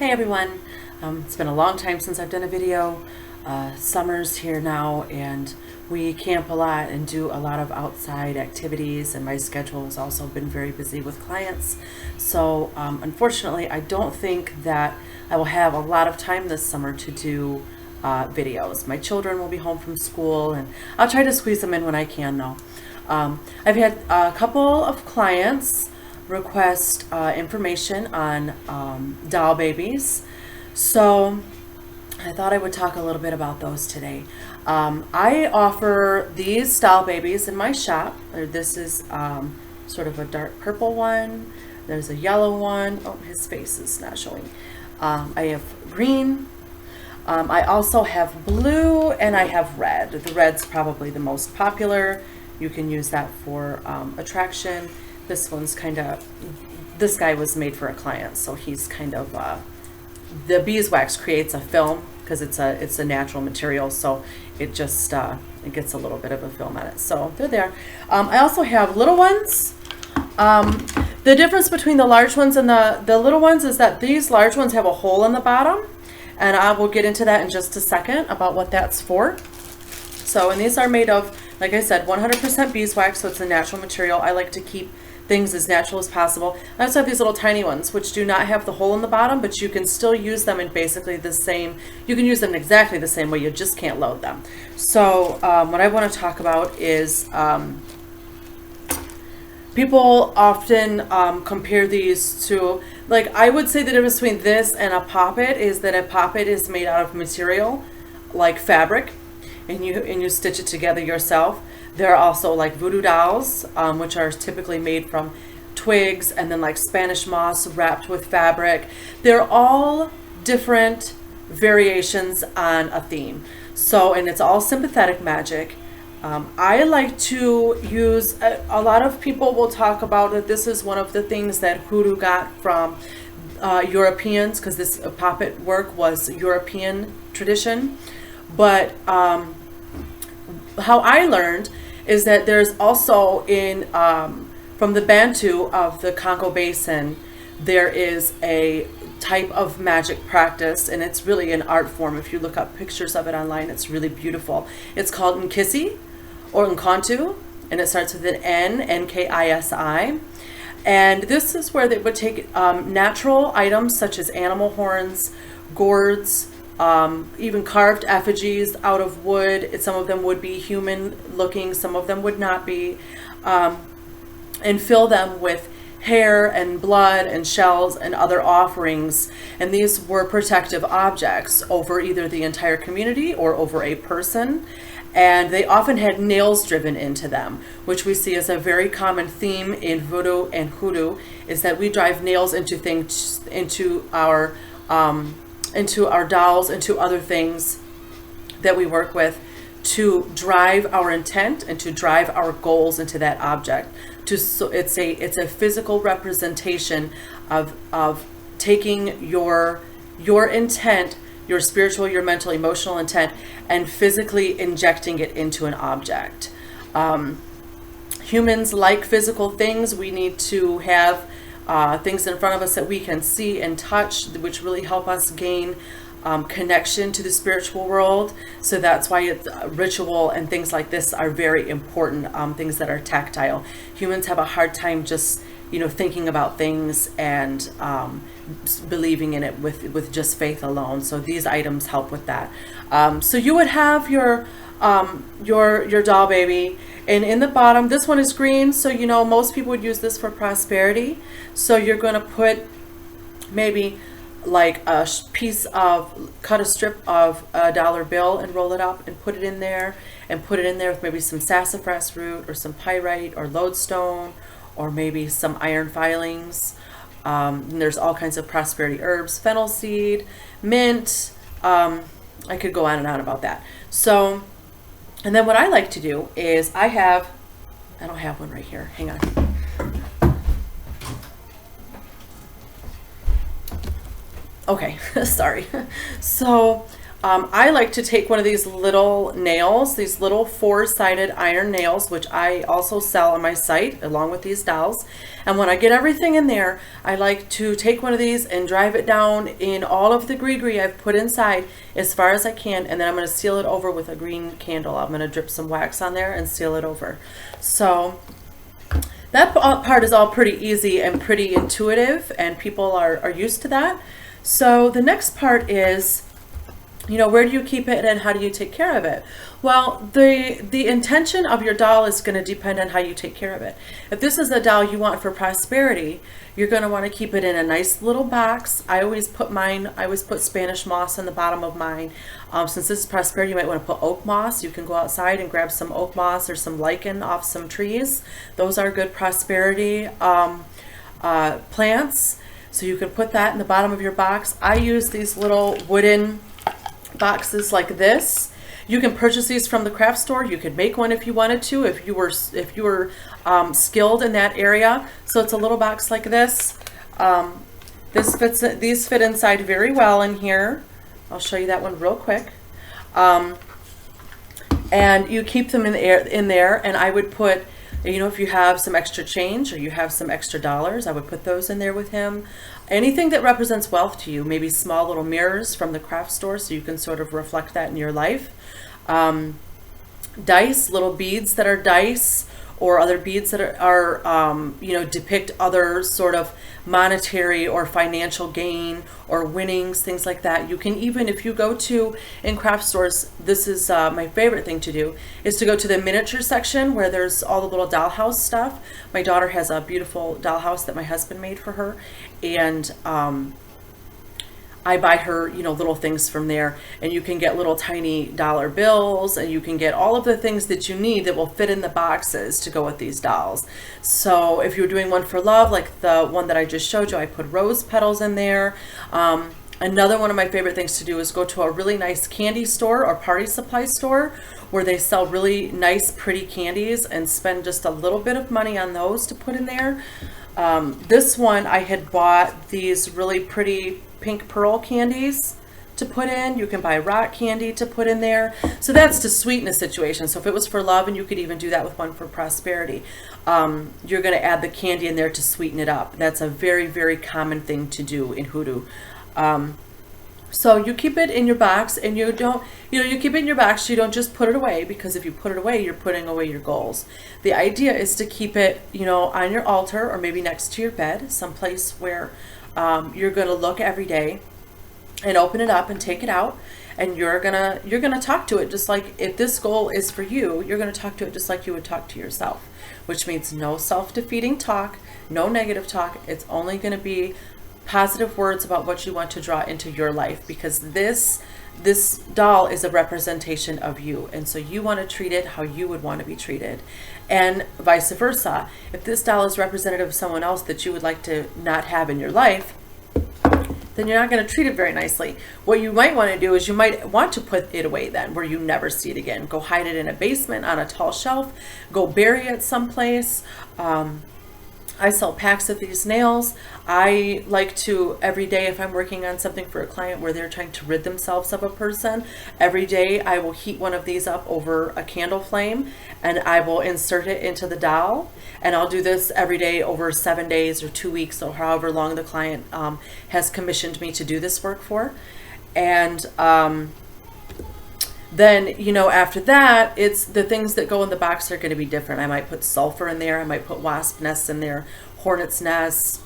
Hey everyone, it's been a long time since I've done a video. Summer's here now and we camp a lot and do a lot of outside activities, and my schedule has also been very busy with clients. So unfortunately I don't think that I will have a lot of time this summer to do videos. My children will be home from school and I'll try to squeeze them in when I can though. I've had a couple of clients request information on doll babies, so I thought I would talk a little bit about those today. I offer these doll babies in my shop. This is sort of a dark purple one. There's a yellow one. Oh, his face is not showing. I have green. I also have blue and I have red. The red's probably the most popular. You can use that for attraction. This one's this guy was made for a client, so he's kind of, the beeswax creates a film because it's a natural material, so it just, it gets a little bit of a film on it. So they're there. I also have little ones. The difference between the large ones and the little ones is that these large ones have a hole in the bottom, and I will get into that in just a second about what that's for. So, and these are made of, like I said, 100% beeswax, so it's a natural material. I like to keep things as natural as possible. I also have these little tiny ones which do not have the hole in the bottom, but you can still use them in basically the same, you can use them in exactly the same way, you just can't load them. So what I want to talk about is people often compare these to, like, I would say the difference between this and a poppet is that a poppet is made out of material like fabric, and you stitch it together yourself. There are also like voodoo dolls, which are typically made from twigs and then like Spanish moss wrapped with fabric. They're all different variations on a theme. So, and it's all sympathetic magic. I like to use, a lot of people will talk about that this is one of the things that hoodoo got from Europeans, because this puppet work was European tradition. But how I learned is that there's also from the Bantu of the Congo Basin, there is a type of magic practice, and it's really an art form. If you look up pictures of it online, it's really beautiful. It's called Nkisi or Nkontu, and it starts with an N, Nkisi. And this is where they would take natural items such as animal horns, gourds, even carved effigies out of wood. Some of them would be human looking, some of them would not be, and fill them with hair and blood and shells and other offerings. And these were protective objects over either the entire community or over a person. And they often had nails driven into them, which we see as a very common theme in voodoo and hoodoo, is that we drive nails into things, into our dolls, into other things that we work with, to drive our intent and to drive our goals into that object. So it's a physical representation of taking your intent, your spiritual, your mental, emotional intent, and physically injecting it into an object. Humans like physical things. We need to have things in front of us that we can see and touch, which really help us gain connection to the spiritual world. So that's why ritual and things like this are very important, things that are tactile. Humans have a hard time just, thinking about things and believing in it with just faith alone. So these items help with that. So you would have your doll baby, and in the bottom, this one is green, so most people would use this for prosperity. So you're going to put maybe like cut a strip of a dollar bill and roll it up and put it in there, with maybe some sassafras root or some pyrite or lodestone, or maybe some iron filings. And there's all kinds of prosperity herbs, fennel seed, mint. I could go on and on about that. So, and then what I like to do is I don't have one right here. Hang on. Okay, sorry. So I like to take one of these little nails, these little 4-sided iron nails, which I also sell on my site along with these dowels. And when I get everything in there, I like to take one of these and drive it down in all of the gree I've put inside as far as I can. And then I'm going to seal it over with a green candle. I'm going to drip some wax on there and seal it over. So that part is all pretty easy and pretty intuitive, and people are used to that. So the next part is, you know, where do you keep it and how do you take care of it? Well, the intention of your doll is going to depend on how you take care of it. If this is a doll you want for prosperity, you're going to want to keep it in a nice little box. I always put Spanish moss in the bottom of mine. Since this is prosperity, you might want to put oak moss. You can go outside and grab some oak moss or some lichen off some trees. Those are good prosperity plants. So you can put that in the bottom of your box. I use these little wooden boxes like this. You can purchase these from the craft store. You could make one if you wanted to, if you were skilled in that area. So it's a little box like this. These fit inside very well in here. I'll show you that one real quick. And you keep them in there. And I would put, you know, if you have some extra change or you have some extra dollars, I would put those in there with him. Anything that represents wealth to you, maybe small little mirrors from the craft store so you can sort of reflect that in your life. Dice, little beads that are dice, or other beads that are you know, depict other sort of monetary or financial gain or winnings, things like that. You can even, if you go to, in craft stores, this is my favorite thing to do, is to go to the miniature section where there's all the little dollhouse stuff. My daughter has a beautiful dollhouse that my husband made for her, and I buy her, you know, little things from there, and you can get little tiny dollar bills, and you can get all of the things that you need that will fit in the boxes to go with these dolls. So if you're doing one for love, like the one that I just showed you, I put rose petals in there. Another one of my favorite things to do is go to a really nice candy store or party supply store where they sell really nice, pretty candies, and spend just a little bit of money on those to put in there. This one, I had bought these really pretty pink pearl candies to put in. You can buy rock candy to put in there. So that's to sweeten a situation. So if it was for love, and you could even do that with one for prosperity, you're going to add the candy in there to sweeten it up. That's a very, very common thing to do in hoodoo. So you keep it in your box, and you don't, you know, you keep it in your box. You don't just put it away, because if you put it away, you're putting away your goals. The idea is to keep it, you know, on your altar or maybe next to your bed, someplace where you're going to look every day and open it up and take it out, and you're gonna talk to it just like, if this goal is for you, you're gonna talk to it just like you would talk to yourself, which means no self-defeating talk, no negative talk. It's only going to be positive words about what you want to draw into your life, because this doll is a representation of you, and so you want to treat it how you would want to be treated, and vice versa. If this doll is representative of someone else that you would like to not have in your life, then you're not going to treat it very nicely. What you might want to do is you might want to put it away then, where you never see it again. Go hide it in a basement on a tall shelf. Go bury it someplace. I sell packs of these nails. I like to, every day, if I'm working on something for a client where they're trying to rid themselves of a person, every day I will heat one of these up over a candle flame, and I will insert it into the doll. And I'll do this every day over 7 days or 2 weeks, or however long the client has commissioned me to do this work for. And then, you know, after that, it's the things that go in the box are going to be different. I might put sulfur in there. I might put wasp nests in there, hornet's nests,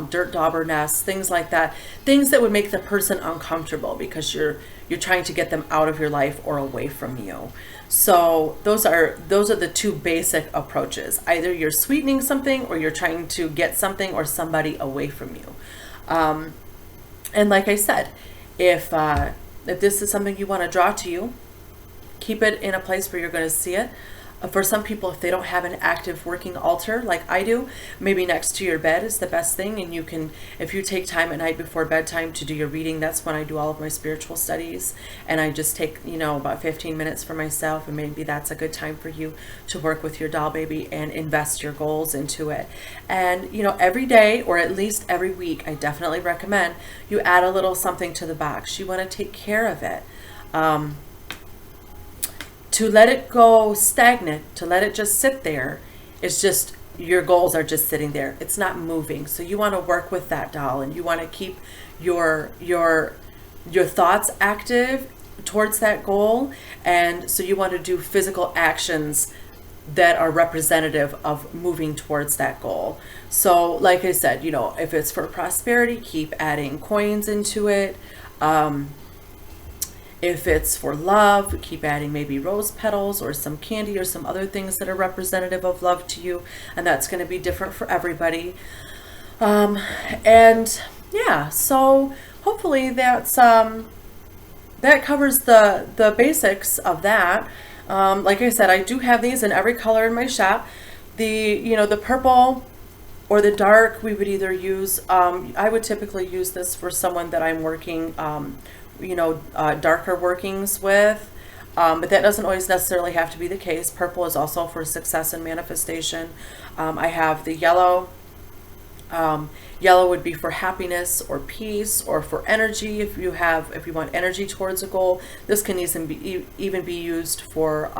dirt dauber nests, things like that. Things that would make the person uncomfortable because you're trying to get them out of your life or away from you. So those are the two basic approaches. Either you're sweetening something, or you're trying to get something or somebody away from you. And like I said, if this is something you want to draw to you, keep it in a place where you're going to see it. For some people, if they don't have an active working altar like I do, maybe next to your bed is the best thing. And you can, if you take time at night before bedtime to do your reading, that's when I do all of my spiritual studies. And I just take, you know, about 15 minutes for myself, and maybe that's a good time for you to work with your doll baby and invest your goals into it. And, you know, every day, or at least every week, I definitely recommend you add a little something to the box. You want to take care of it. To let it go stagnant, to let it just sit there, it's just, your goals are just sitting there. It's not moving. So you want to work with that doll, and you want to keep your thoughts active towards that goal. And so you want to do physical actions that are representative of moving towards that goal. So like I said, you know, if it's for prosperity, keep adding coins into it. If it's for love, keep adding maybe rose petals or some candy or some other things that are representative of love to you. And that's going to be different for everybody. And yeah, so hopefully that's that covers the basics of that. Like I said, I do have these in every color in my shop. The purple or the dark, we would either use, I would typically use this for someone that I'm working, darker workings with. But that doesn't always necessarily have to be the case. Purple is also for success and manifestation. I have the yellow. Yellow would be for happiness or peace, or for energy. If you want energy towards a goal, this can even be used for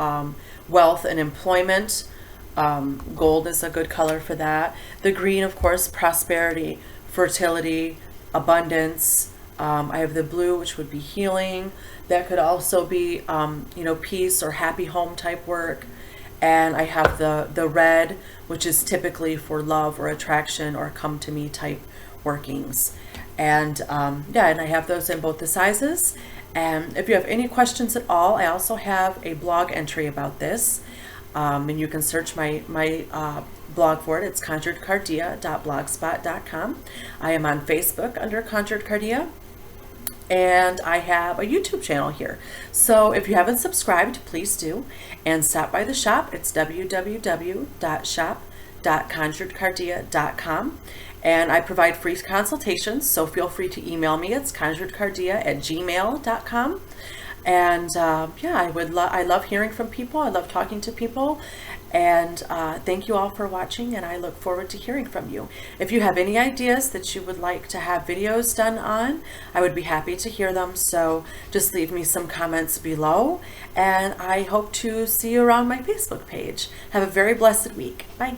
wealth and employment. Gold is a good color for that. The green, of course, prosperity, fertility, abundance. I have the blue, which would be healing. That could also be, peace or happy home type work. And I have the red, which is typically for love or attraction or come to me type workings. And and I have those in both the sizes. And if you have any questions at all, I also have a blog entry about this. And you can search my blog for it. It's conjuredcardia.blogspot.com. I am on Facebook under Conjured Cardia. And I have a YouTube channel here. So if you haven't subscribed, please do. And stop by the shop. It's www.shop.conjuredcardia.com. And I provide free consultations, so feel free to email me. It's conjuredcardia@gmail.com. And I love hearing from people. I love talking to people. And thank you all for watching, and I look forward to hearing from you. If you have any ideas that you would like to have videos done on, I would be happy to hear them. So just leave me some comments below, and I hope to see you around my Facebook page. Have a very blessed week. Bye.